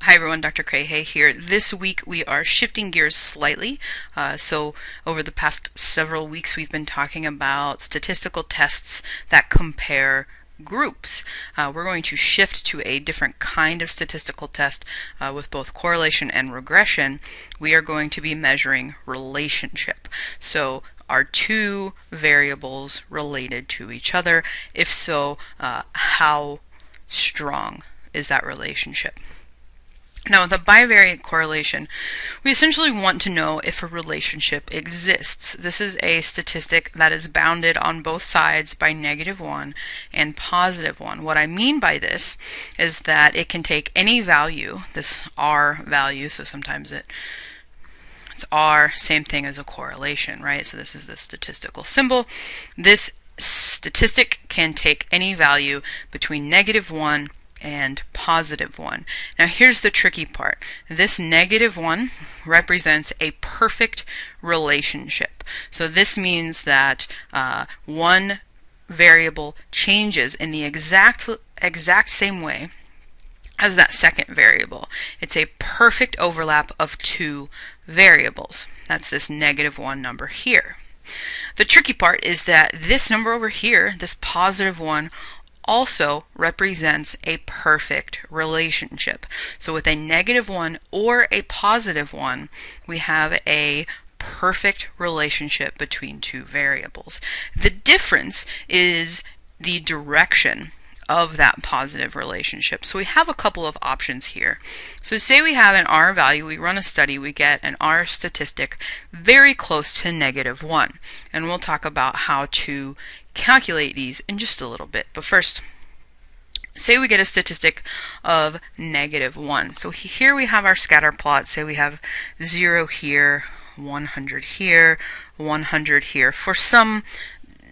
Hi everyone, Dr. Crayhay here. This week we are shifting gears slightly. So over the past several weeks we've been talking about statistical tests that compare groups. We're going to shift to a different kind of statistical test with both correlation and regression. We are going to be measuring relationship. So are two variables related to each other? If so, how strong is that relationship? Now, with a bivariate correlation, we essentially want to know if a relationship exists. This is a statistic that is bounded on both sides by -1 and +1. What I mean by this is that it can take any value, this R value, so sometimes it's R, same thing as a correlation, right? So this is the statistical symbol. This statistic can take any value between -1 and +1. Now here's the tricky part. This -1 represents a perfect relationship. So this means that one variable changes in the exact same way as that second variable. It's a perfect overlap of two variables. That's this -1 number here. The tricky part is that this number over here, this +1, also represents a perfect relationship. So with a -1 or a +1, we have a perfect relationship between two variables. The difference is the direction of that positive relationship. So we have a couple of options here. So say we have an R value, we run a study, we get an R statistic very close to -1. And we'll talk about how to calculate these in just a little bit. But first, say we get a statistic of -1. So here we have our scatter plot. Say we have 0 here, 100 here, 100 here for some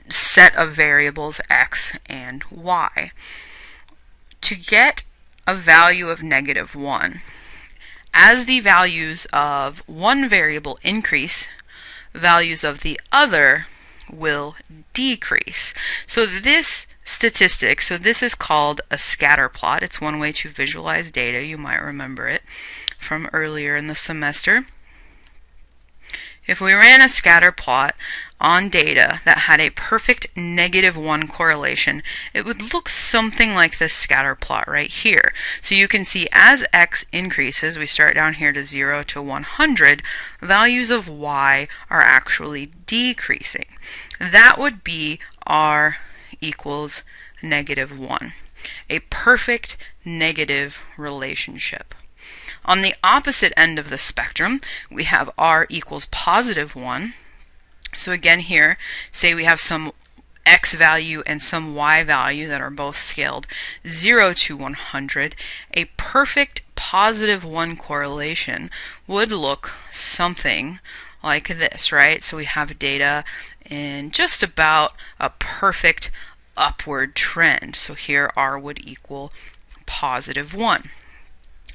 set of variables x and y. To get a value of -1, as the values of one variable increase, values of the other will decrease. So this statistic, so this is called a scatter plot. It's one way to visualize data. You might remember it from earlier in the semester. If we ran a scatter plot on data that had a perfect -1 correlation, it would look something like this scatter plot right here. So you can see as x increases, we start down here to 0 to 100, values of y are actually decreasing. That would be R equals -1, a perfect negative relationship. On the opposite end of the spectrum, we have R equals +1. So again here, say we have some x value and some y value that are both scaled 0 to 100. A perfect +1 correlation would look something like this, right? So we have data in just about a perfect upward trend. So here R would equal +1.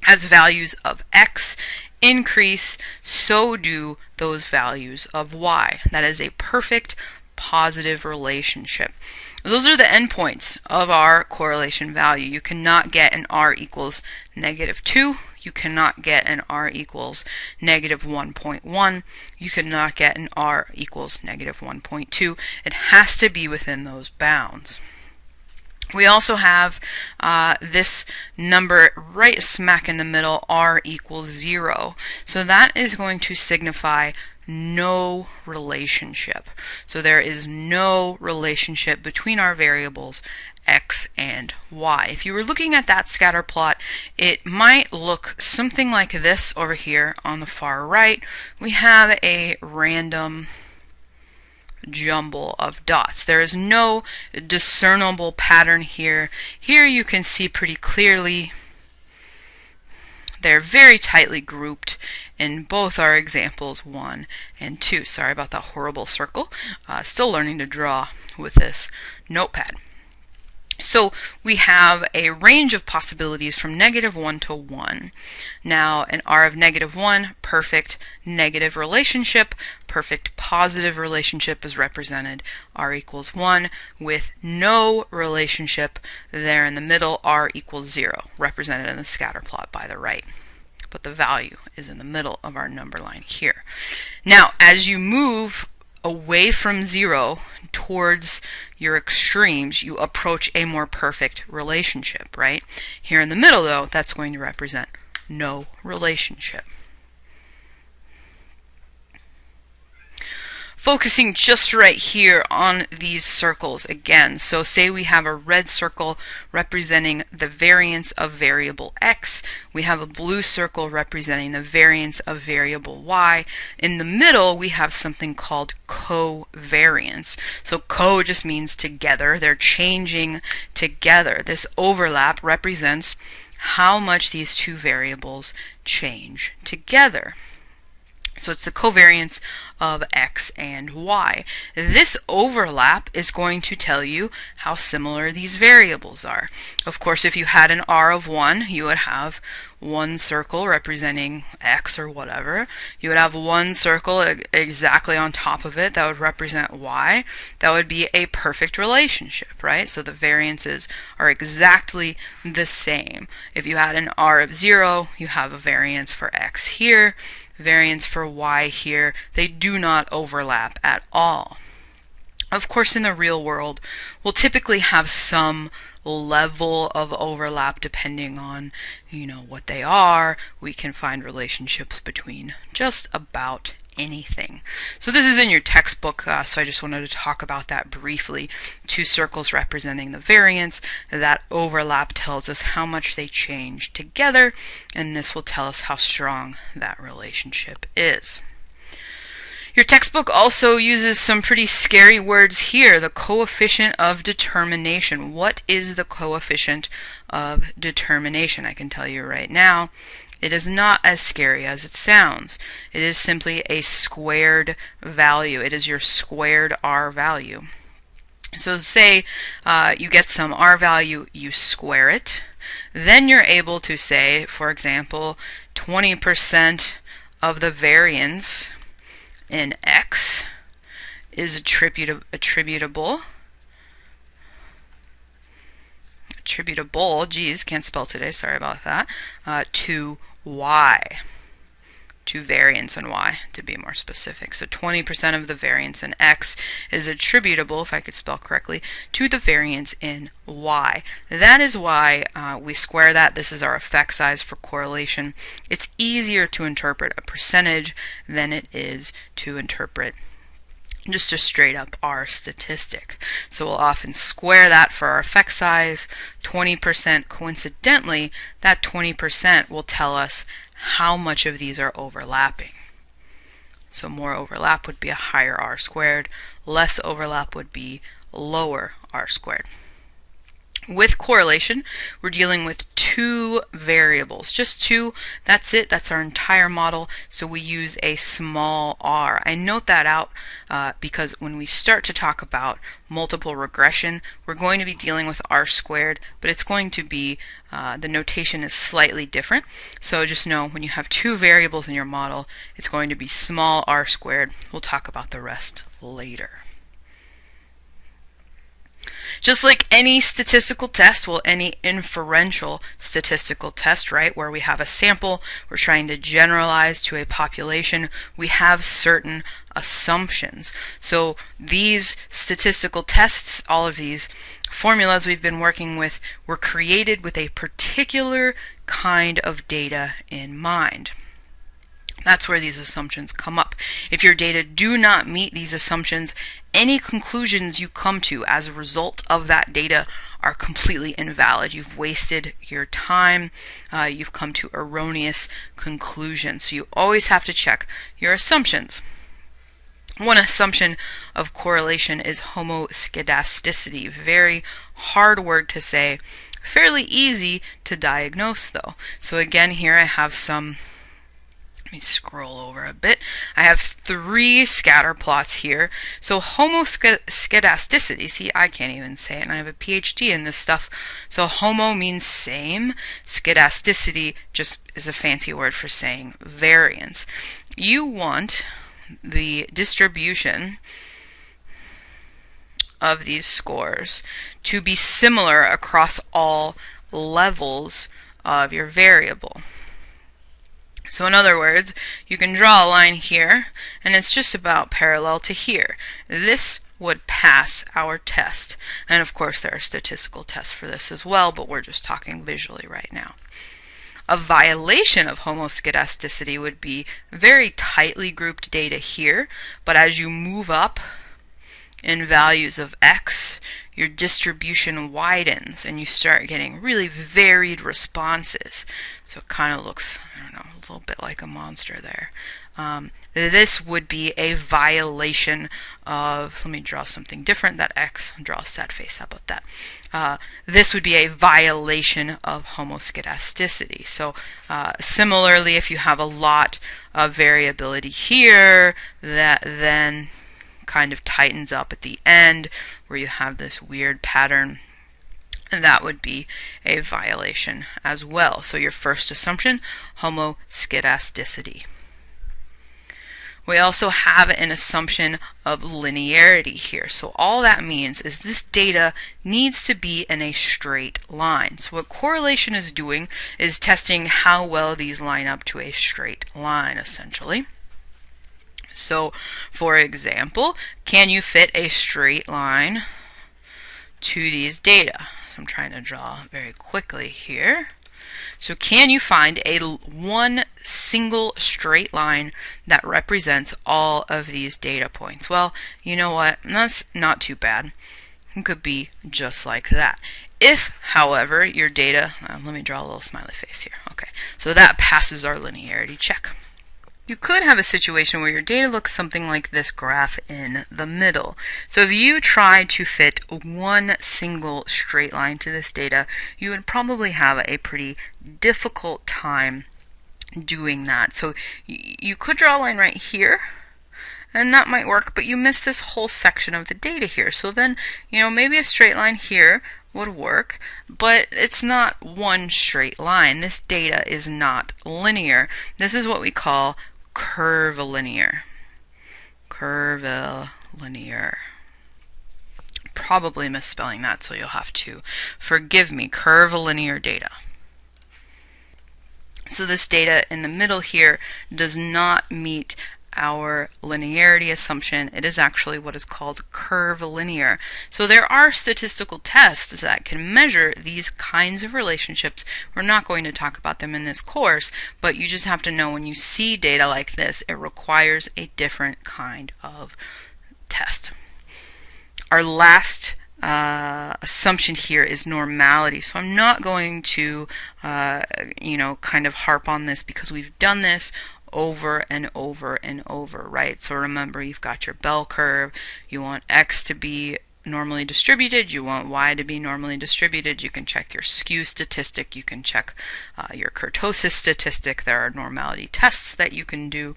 As values of x increase, so do those values of y. That is a perfect positive relationship. Those are the endpoints of our correlation value. You cannot get an R equals -2. You cannot get an R equals -1.1. You cannot get an R equals -1.2. It has to be within those bounds. We also have this number right smack in the middle, R equals 0. So that is going to signify no relationship. So there is no relationship between our variables x and y. If you were looking at that scatter plot, it might look something like this over here on the far right. We have a random jumble of dots. There is no discernible pattern here. Here you can see pretty clearly they're very tightly grouped in both our examples 1 and 2. Sorry about that horrible circle. Still learning to draw with this notepad. So we have a range of possibilities from -1 to 1. Now, an R of -1, perfect negative relationship, perfect positive relationship is represented R equals 1, with no relationship there in the middle, R equals 0, represented in the scatter plot by the right. But the value is in the middle of our number line here. Now, as you move away from 0 towards your extremes, you approach a more perfect relationship, right? Here in the middle, though, that's going to represent no relationship. Focusing just right here on these circles again. So say we have a red circle representing the variance of variable x. We have a blue circle representing the variance of variable y. In the middle, we have something called covariance. So co just means together. They're changing together. This overlap represents how much these two variables change together. So it's the covariance of x and y. This overlap is going to tell you how similar these variables are. Of course, if you had an R of 1, you would have one circle representing x or whatever. You would have one circle exactly on top of it that would represent y. That would be a perfect relationship, right? So the variances are exactly the same. If you had an R of 0, you have a variance for x here, variance for y here. They do not overlap at all. Of course, in the real world, we'll typically have some level of overlap depending on, what they are. We can find relationships between just about anything. So this is in your textbook, so I just wanted to talk about that briefly. Two circles representing the variance. That overlap tells us how much they change together, and this will tell us how strong that relationship is. Your textbook also uses some pretty scary words here. The coefficient of determination. What is the coefficient of determination? I can tell you right now, it is not as scary as it sounds. It is simply a squared value. It is your squared R value. So say you get some R value, you square it. Then you're able to say, for example, 20% of the variance in x is attributable, geez, can't spell today, sorry about that, to y, to variance in y, to be more specific. So 20% of the variance in x is attributable, if I could spell correctly, to the variance in y. That is why we square that. This is our effect size for correlation. It's easier to interpret a percentage than it is to interpret just a straight up R statistic. So we'll often square that for our effect size. 20%, coincidentally, that 20% will tell us how much of these are overlapping. So more overlap would be a higher R squared, less overlap would be lower R squared. With correlation, we're dealing with two variables, just two, that's it, that's our entire model, so we use a small r. I note that out because when we start to talk about multiple regression, we're going to be dealing with R squared, but it's going to be, the notation is slightly different, so just know when you have two variables in your model, it's going to be small R squared. We'll talk about the rest later. Just like any statistical test, well, any inferential statistical test, right, where we have a sample, we're trying to generalize to a population, we have certain assumptions. So these statistical tests, all of these formulas we've been working with, were created with a particular kind of data in mind. That's where these assumptions come up. If your data do not meet these assumptions, any conclusions you come to as a result of that data are completely invalid. You've wasted your time. You've come to erroneous conclusions. So you always have to check your assumptions. One assumption of correlation is homoscedasticity. Very hard word to say. Fairly easy to diagnose, though. So again, here I have some me scroll over a bit. I have 3 scatter plots here. So homoskedasticity, see, I can't even say it, and I have a PhD in this stuff. So homo means same. Skedasticity just is a fancy word for saying variance. You want the distribution of these scores to be similar across all levels of your variable. So in other words, you can draw a line here, and it's just about parallel to here. This would pass our test. And of course there are statistical tests for this as well, but we're just talking visually right now. A violation of homoskedasticity would be very tightly grouped data here, but as you move up in values of x, your distribution widens and you start getting really varied responses. So it kind of looks, I don't know, a little bit like a monster there. This would be a violation of, let me draw something different, that x, draw a sad face, how about that? This would be a violation of homoskedasticity. So similarly, if you have a lot of variability here, that then kind of tightens up at the end where you have this weird pattern, and that would be a violation as well. So your first assumption, homoskedasticity. We also have an assumption of linearity here. So all that means is this data needs to be in a straight line. So what correlation is doing is testing how well these line up to a straight line, essentially. So, for example, can you fit a straight line to these data? So I'm trying to draw very quickly here. So can you find one single straight line that represents all of these data points? Well, you know what? That's not too bad. It could be just like that. If, however, your data, let me draw a little smiley face here. Okay, so that passes our linearity check. You could have a situation where your data looks something like this graph in the middle. So if you try to fit one single straight line to this data, you would probably have a pretty difficult time doing that. So you could draw a line right here, and that might work, but you miss this whole section of the data here. So then, you know, maybe a straight line here would work, but it's not one straight line. This data is not linear. This is what we call curvilinear. Curvilinear. Probably misspelling that, so you'll have to forgive me. Curvilinear data. So this data in the middle here does not meet our linearity assumption. It is actually what is called curvilinear. So there are statistical tests that can measure these kinds of relationships. We're not going to talk about them in this course, but you just have to know when you see data like this, it requires a different kind of test. Our last assumption here is normality. So I'm not going to, kind of harp on this because we've done this over and over and over, right? So remember, you've got your bell curve. You want X to be normally distributed. You want Y to be normally distributed. You can check your skew statistic. You can check your kurtosis statistic. There are normality tests that you can do.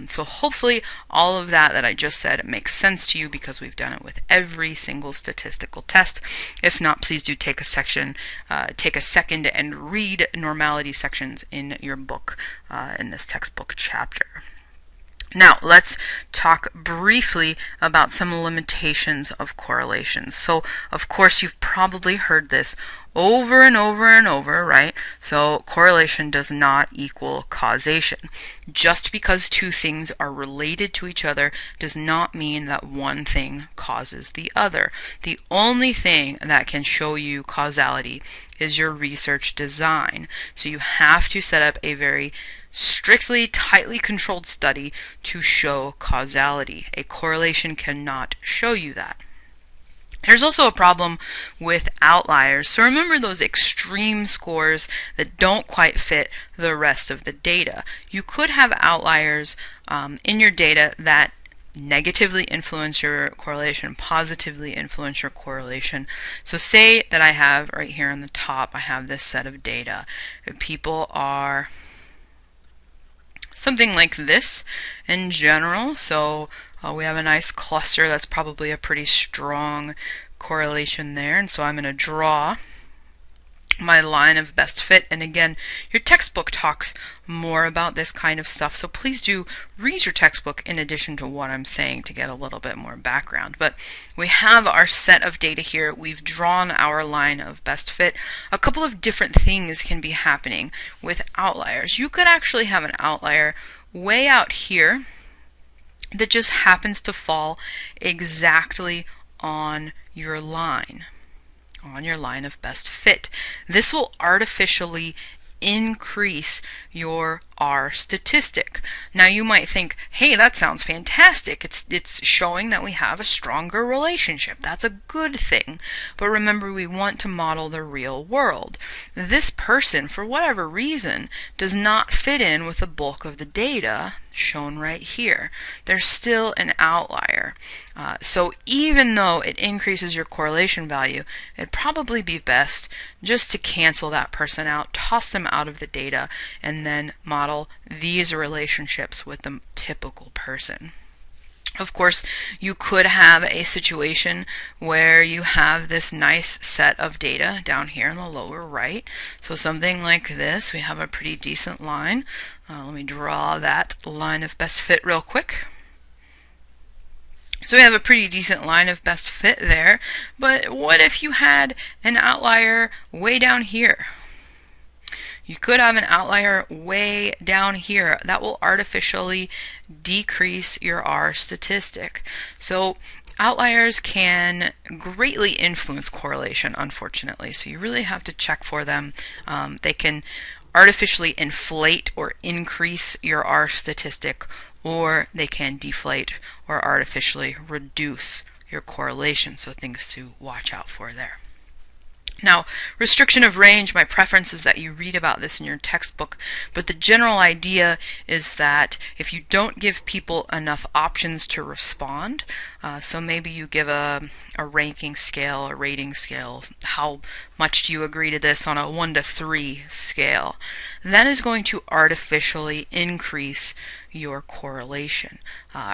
So hopefully all of that I just said makes sense to you because we've done it with every single statistical test. If not, please do take a second and read normality sections in your book, in this textbook chapter. Now, let's talk briefly about some limitations of correlations. So, of course, you've probably heard this over and over and over, right? So, correlation does not equal causation. Just because two things are related to each other does not mean that one thing causes the other. The only thing that can show you causality is your research design. So, you have to set up a very strictly, tightly controlled study to show causality. A correlation cannot show you that. There's also a problem with outliers. So remember those extreme scores that don't quite fit the rest of the data. You could have outliers in your data that negatively influence your correlation, positively influence your correlation. So say that I have right here on the top, I have this set of data. People are something like this in general. So we have a nice cluster. That's probably a pretty strong correlation there. And so I'm going to draw my line of best fit. And again, your textbook talks more about this kind of stuff, so please do read your textbook in addition to what I'm saying to get a little bit more background. But we have our set of data here. We've drawn our line of best fit. A couple of different things can be happening with outliers. You could actually have an outlier way out here that just happens to fall exactly on your line of best fit. This will artificially increase your R statistic. Now you might think, hey, that sounds fantastic. It's showing that we have a stronger relationship. That's a good thing. But remember, we want to model the real world. This person, for whatever reason, does not fit in with the bulk of the data shown right here. They're still an outlier. So even though it increases your correlation value, it'd probably be best just to cancel that person out, toss them out of the data, and then model these relationships with the typical person. Of course, you could have a situation where you have this nice set of data down here in the lower right. So something like this, we have a pretty decent line. Let me draw that line of best fit real quick. So we have a pretty decent line of best fit there. But what if you had an outlier way down here? You could have an outlier way down here that will artificially decrease your R statistic. So outliers can greatly influence correlation, unfortunately. So you really have to check for them. They can artificially inflate or increase your R statistic, or they can deflate or artificially reduce your correlation. So things to watch out for there. Now, restriction of range, my preference is that you read about this in your textbook, but the general idea is that if you don't give people enough options to respond, so maybe you give a ranking scale, a rating scale, how much do you agree to this on a 1 to 3 scale, that is going to artificially increase your correlation.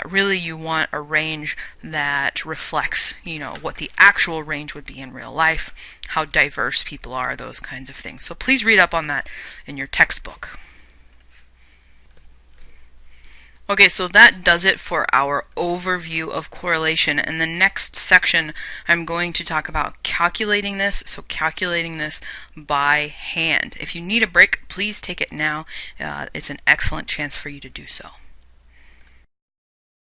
Really, you want a range that reflects, what the actual range would be in real life, how diverse people are, those kinds of things. So please read up on that in your textbook. Okay, so that does it for our overview of correlation. In the next section, I'm going to talk about calculating this, so calculating this by hand. If you need a break, please take it now. It's an excellent chance for you to do so.